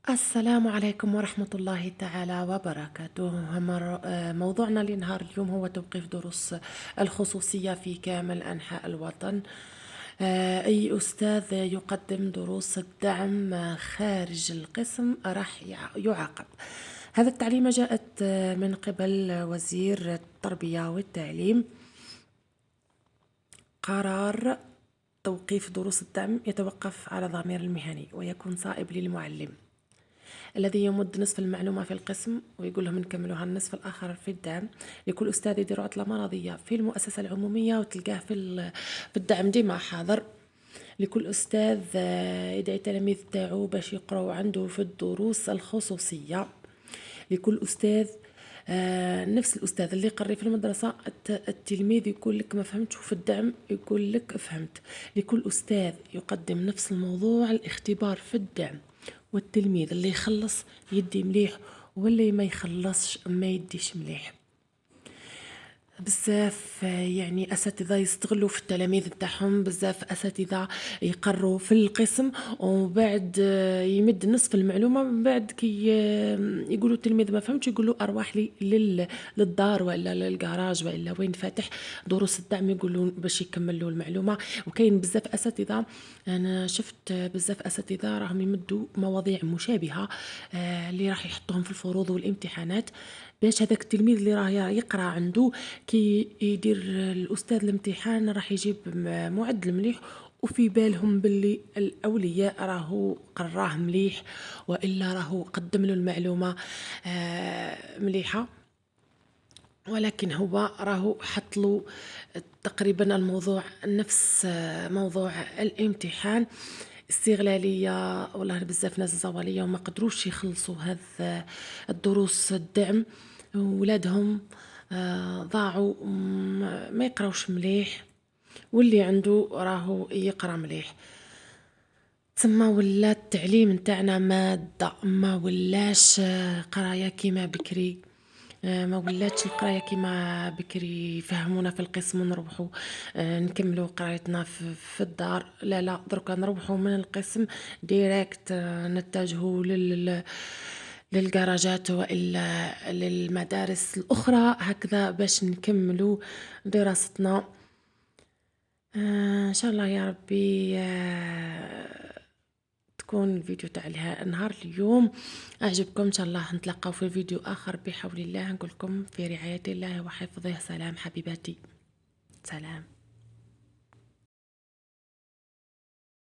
السلام عليكم ورحمة الله تعالى وبركاته. موضوعنا لنهار اليوم هو توقيف دروس الخصوصية في كامل أنحاء الوطن. أي أستاذ يقدم دروس الدعم خارج القسم راح يعاقب. هذا التعليمة جاءت من قبل وزير التربية والتعليم. قرار توقيف دروس الدعم يتوقف على ضمير المهني ويكون صائب للمعلم الذي يمد نصف المعلومة في القسم ويقول لهم نكملوها النصف الآخر في الدعم. لكل أستاذ يدير عطلة مرضية في المؤسسة العمومية وتلقاه في الدعم ديما حاضر. لكل أستاذ يدعي التلاميذ تاعو باش يقراو عنده في الدروس الخصوصية. لكل أستاذ نفس الأستاذ اللي يقري في المدرسة التلميذ يقول لك ما فهمتش في الدعم يقول لك فهمت. لكل أستاذ يقدم نفس الموضوع الاختبار في الدعم، والتلميذ اللي يخلص يدي مليح واللي ما يخلصش ما يديش مليح. بزاف يعني اساتذه يستغلوا في التلاميذ نتاعهم، بزاف اساتذه يقروا في القسم ومن بعد يمد نصف المعلومه، من بعد كي يقولوا التلميذ ما فهمتش يقولوا ارواح لي للدار ولا للكراج ولا وين فاتح دروس الدعم يقولوا باش يكملوا المعلومه. وكاين بزاف اساتذه، انا شفت بزاف اساتذه راهم يمدوا مواضيع مشابهه اللي راح يحطوهم في الفروض والامتحانات باش هذاك التلميذ اللي راه يقرا عنده كي يدير الاستاذ الامتحان راح يجيب معدل مليح، وفي بالهم باللي الاولياء راهو قراه مليح والا راهو قدم له المعلومه مليحه، ولكن هو راهو حط له تقريبا الموضوع نفس موضوع الامتحان. استغلالية والله بزاف ناس زوالية وما قدروش يخلصوا هذا الدروس الدعم. ولادهم ضاعوا ما يقراوش مليح، واللي عنده راهو يقرا مليح. تسمى ولا التعليم نتاعنا مادة، ما ولاش قراية كيما بكري. ما ولاتش القرايه كيما بكري يفهمونا في القسم ونروحوا نكملوا قرايتنا في الدار. لا لا، دركا نروحوا من القسم ديريكت نتجهوا للجراجات والا للمدارس الاخرى هكذا باش نكملوا دراستنا. ان شاء الله يا ربي تكون الفيديو تاع نهار اليوم أعجبكم. إن شاء الله نتلاقاو في فيديو آخر بحول الله. نقولكم في رعاية الله وحفظه. سلام حبيباتي، سلام.